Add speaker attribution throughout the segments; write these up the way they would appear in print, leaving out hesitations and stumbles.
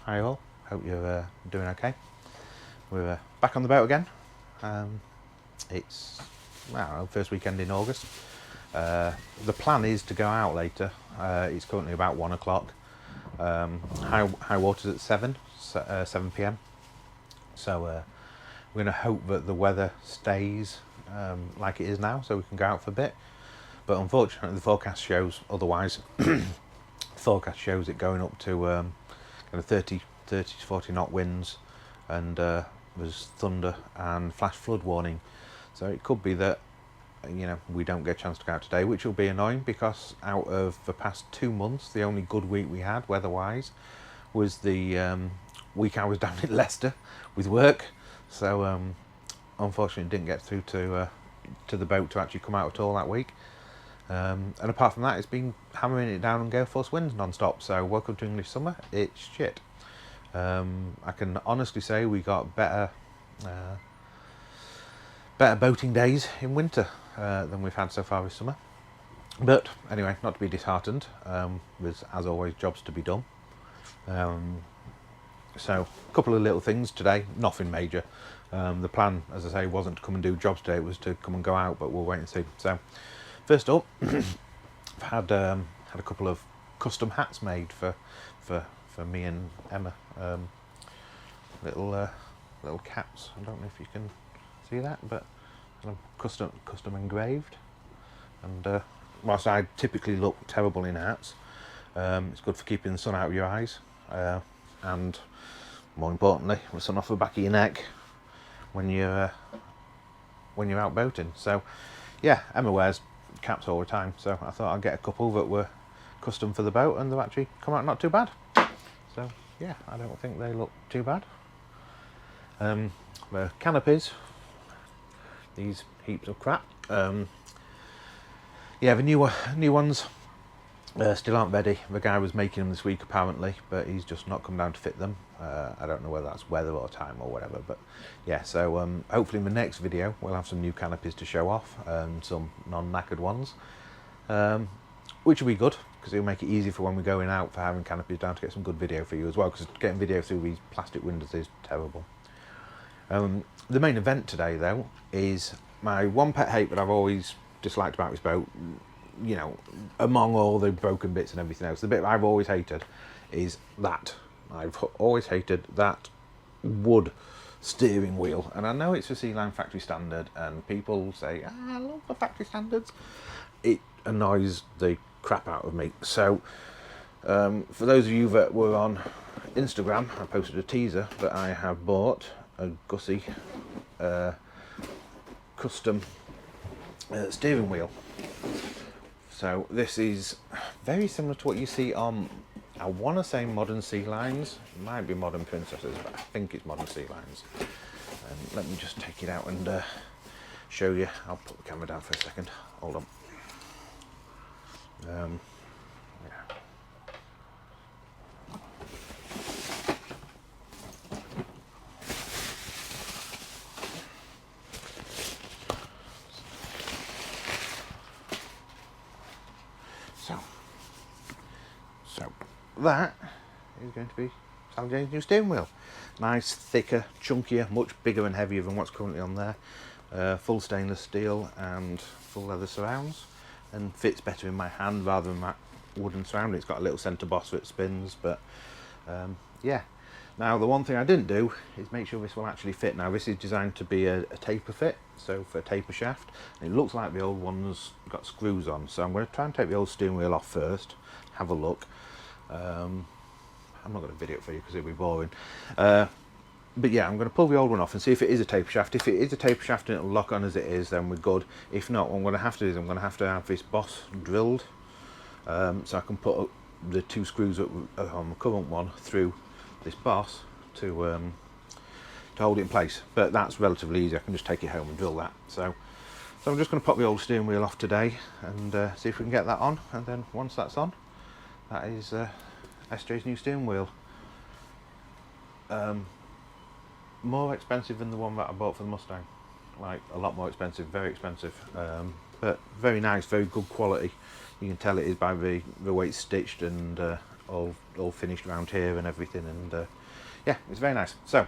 Speaker 1: Hi all, hope you're doing okay. We're back on the boat again. It's, I don't know, first weekend in August. The plan is to go out later. It's currently about 1 o'clock. High water's at 7 p.m. So we're going to hope that the weather stays like it is now, so we can go out for a bit. But unfortunately, the forecast shows otherwise. The forecast shows it going up to kind of 30 to 40 knot winds, and there's thunder and flash flood warning. So it could be that, you know, we don't get a chance to go out today, which will be annoying, because out of the past 2 months, the only good week we had weather-wise was the week I was down in Leicester with work. So unfortunately didn't get through to the boat to actually come out at all that week. And apart from that, it's been hammering it down and gale force winds non-stop. So welcome to English summer. It's shit. I can honestly say we got better boating days in winter than we've had so far this summer. But anyway, not to be disheartened. There's, as always, jobs to be done. So a couple of little things today, nothing major. The plan, as I say, wasn't to come and do jobs today, it was to come and go out, but we'll wait and see. So first up, I've had a couple of custom hats made for me and Emma. Little caps. I don't know if you can see that, but custom engraved. And whilst I typically look terrible in hats, it's good for keeping the sun out of your eyes, and more importantly, the sun off the back of your neck when you're out boating. So yeah, Emma wears caps all the time, so I thought I'd get a couple that were custom for the boat, and they've actually come out not too bad. So yeah, I don't think they look too bad. The canopies, these heaps of crap. Yeah, the new ones still aren't ready. The guy was making them this week apparently, but he's just not come down to fit them. I don't know whether that's weather or time or whatever, but yeah, so hopefully in the next video we'll have some new canopies to show off, and some non-knackered ones, which will be good, because it'll make it easy for when we're going out for having canopies down to get some good video for you as well, because getting video through these plastic windows is terrible. The main event today though is my one pet hate that I've always disliked about this boat, you know, among all the broken bits and everything else. The bit I've always hated is that. I've always hated that wood steering wheel, and I know it's a Sealine factory standard, and people say, I love the factory standards. It annoys the crap out of me. So for those of you that were on Instagram, I posted a teaser that I have bought a Gussie custom steering wheel. So this is very similar to what you see on, I want to say modern Sealines, it might be modern Princesses, but I think it's modern Sealines. Let me just take it out and show you. I'll put the camera down for a second, hold on. Yeah. So that is going to be Sally Jane's new steering wheel. Nice, thicker, chunkier, much bigger and heavier than what's currently on there. Full stainless steel and full leather surrounds, and fits better in my hand rather than that wooden surround. It's got a little centre boss that spins, but yeah. Now the one thing I didn't do is make sure this will actually fit. Now this is designed to be a taper fit, so for a taper shaft. And it looks like the old one's got screws on, so I'm going to try and take the old steering wheel off first, have a look. I'm not going to video it for you because it'll be boring. But yeah, I'm going to pull the old one off and see if it is a taper shaft. If it is a taper shaft and it'll lock on as it is, then we're good. If not, what I'm going to have to do is I'm going to have this boss drilled, so I can put the 2 screws on the current one through this boss to hold it in place. But that's relatively easy. I can just take it home and drill that. So I'm just going to pop the old steering wheel off today and see if we can get that on. And then once that's on, that is SJ's new steering wheel. More expensive than the one that I bought for the Mustang, like a lot more expensive, very expensive, but very nice, very good quality. You can tell it is by the way it's stitched and all finished around here and everything, and yeah, it's very nice. So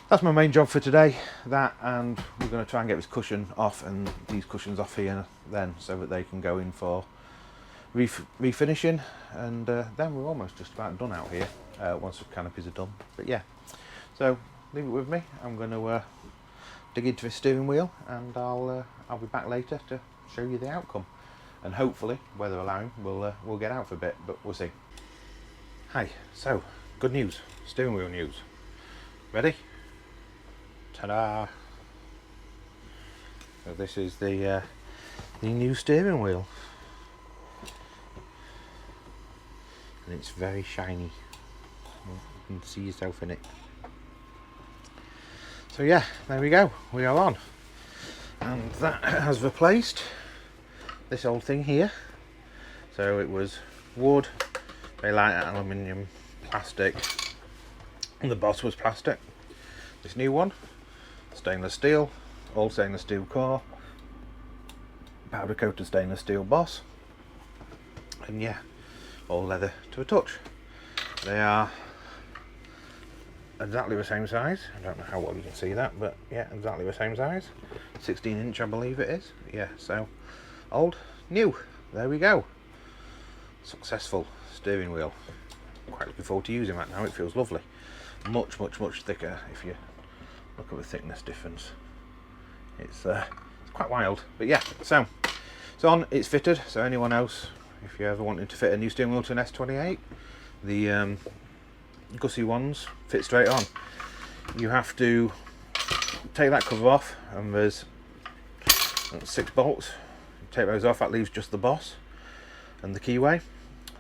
Speaker 1: that's my main job for today, that, and we're going to try and get this cushion off and these cushions off here then, so that they can go in for refinishing, and then we're almost just about done out here once the canopies are done. But yeah, so leave it with me. I'm going to dig into the steering wheel, and I'll be back later to show you the outcome, and hopefully, weather allowing, we'll get out for a bit, but we'll see. Hi, so good news, steering wheel news. Ready? Ta-da! So this is the new steering wheel, and it's very shiny. You can see yourself in it. So yeah, there we go, we are on, and that has replaced this old thing here. So it was wood, very light aluminium, plastic, and the boss was plastic. This new one, stainless steel, all stainless steel core, powder coated stainless steel boss, and yeah, all leather to a touch. They are exactly the same size. I don't know how well you can see that, but yeah, exactly the same size. 16-inch I believe it is. Yeah, so old, new, there we go. Successful steering wheel. Quite looking forward to using that now, it feels lovely. Much thicker if you look at the thickness difference. It's quite wild, but yeah, so it's on, it's fitted, so anyone else, if you ever wanted to fit a new steering wheel to an S28, the Gussie ones fit straight on. You have to take that cover off, and there's 6 bolts. Take those off, that leaves just the boss and the keyway.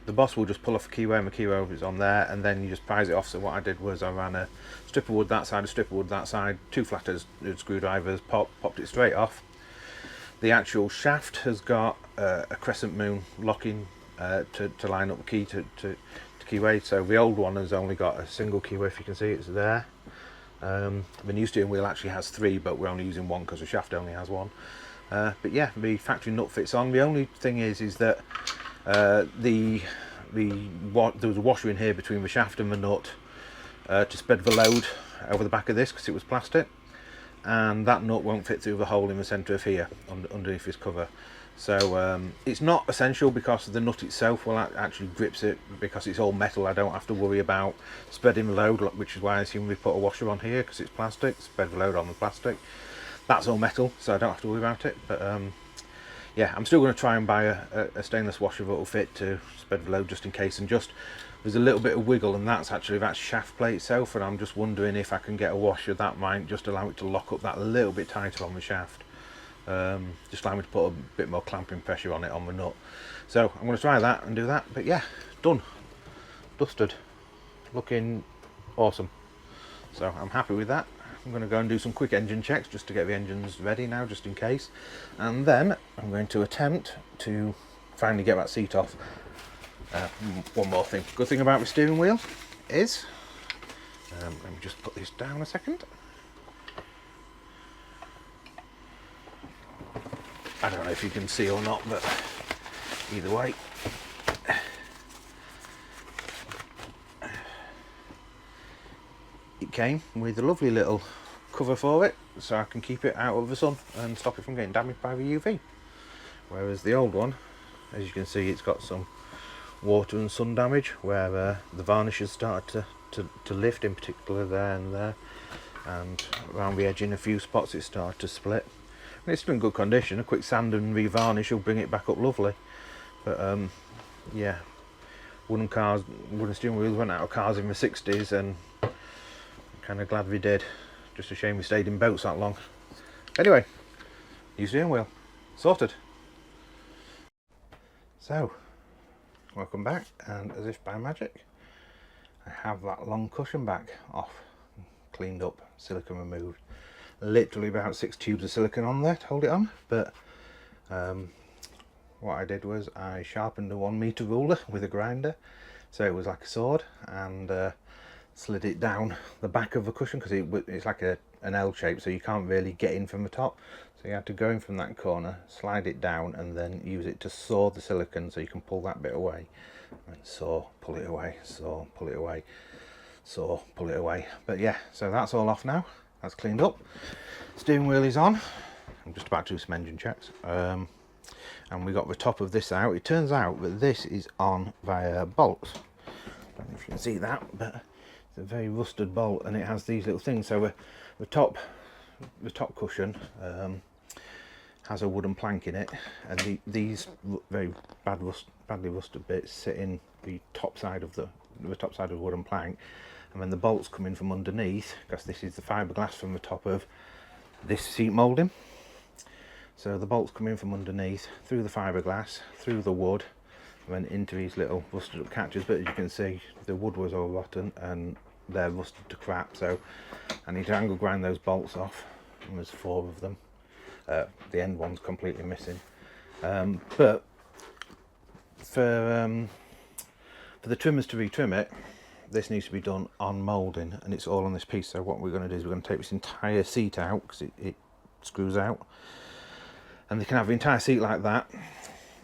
Speaker 1: The boss will just pull off the keyway, and the keyway is on there, and then you just prise it off. So what I did was I ran a strip of wood that side, a strip of wood that side, 2 flathead screwdrivers, popped it straight off. The actual shaft has got a crescent moon locking to line up the key to keyway. So the old one has only got a single keyway, if you can see it's there. The new steering wheel actually has 3, but we're only using 1 because the shaft only has 1. But yeah, the factory nut fits on. The only thing is that there was a washer in here between the shaft and the nut to spread the load over the back of this, because it was plastic, and that nut won't fit through the hole in the centre of here underneath this cover. So it's not essential, because the nut itself will actually grips it, because it's all metal. I don't have to worry about spreading the load, which is why I assume we put a washer on here, because it's plastic. Spread the load on the plastic. That's all metal, so I don't have to worry about it. But yeah, I'm still going to try and buy a stainless washer that will fit to spread the load, just in case. And just there's a little bit of wiggle, and that's actually that shaft plate itself, and I'm just wondering if I can get a washer that might just allow it to lock up that a little bit tighter on the shaft. Just allow me to put a bit more clamping pressure on it on the nut. So I'm going to try that and do that. But yeah, done, dusted, looking awesome. So I'm happy with that. I'm going to go and do some quick engine checks just to get the engines ready now, just in case, and then I'm going to attempt to finally get that seat off. One more thing, good thing about the steering wheel is, let me just put this down a second. I don't know if you can see or not, but either way, it came with a lovely little cover for it, so I can keep it out of the sun and stop it from getting damaged by the UV. Whereas the old one, as you can see, it's got some water and sun damage, where the varnish has started to lift, in particular there and there, and around the edge in a few spots it started to split. I mean, it's still in good condition. A quick sand and re-varnish will bring it back up lovely. But yeah, wooden steering wheels went out of cars in the 60s, and I'm kind of glad we did. Just a shame we stayed in boats that long. Anyway, new steering wheel sorted. So welcome back, and as if by magic, I have that long cushion back off, cleaned up, silicone removed. Literally about 6 tubes of silicone on there to hold it on, but what I did was I sharpened a 1 meter ruler with a grinder, so it was like a sword, and slid it down the back of the cushion, because it's like an L shape, so you can't really get in from the top. So you have to go in from that corner, slide it down, and then use it to saw the silicone, so you can pull that bit away, and saw, pull it away, saw, pull it away, saw, pull it away. But yeah, so that's all off now. That's cleaned up. Steering wheel is on. I'm just about to do some engine checks. And we got the top of this out. It turns out that this is on via bolts. I don't know if you can see that, but it's a very rusted bolt, and it has these little things. So the top cushion has a wooden plank in it, and these very badly rusted bits sit in the top side of the wooden plank, and then the bolts come in from underneath, because this is the fiberglass from the top of this seat moulding. So the bolts come in from underneath, through the fiberglass, through the wood, and then into these little rusted up catches. But as you can see, the wood was all rotten and they're rusted to crap, so I need to angle grind those bolts off, and there's 4 of them. The end one's completely missing, but for the trimmers to retrim it, this needs to be done on moulding, and it's all on this piece. So what we're going to do is we're going to take this entire seat out, because it screws out, and they can have the entire seat like that.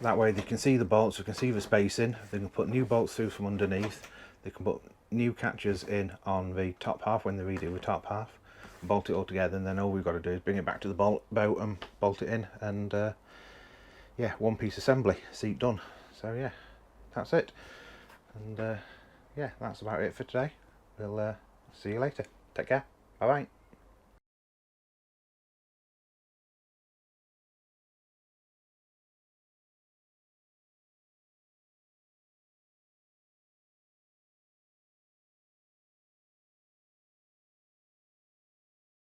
Speaker 1: That way they can see the bolts, they can see the spacing, they can put new bolts through from underneath, they can put new catches in on the top half when they redo the top half, bolt it all together, and then all we've got to do is bring it back to the boat and bolt it in, and yeah, one piece assembly, seat done. So yeah, that's it, and yeah, that's about it for today. We'll see you later. Take care. Bye bye.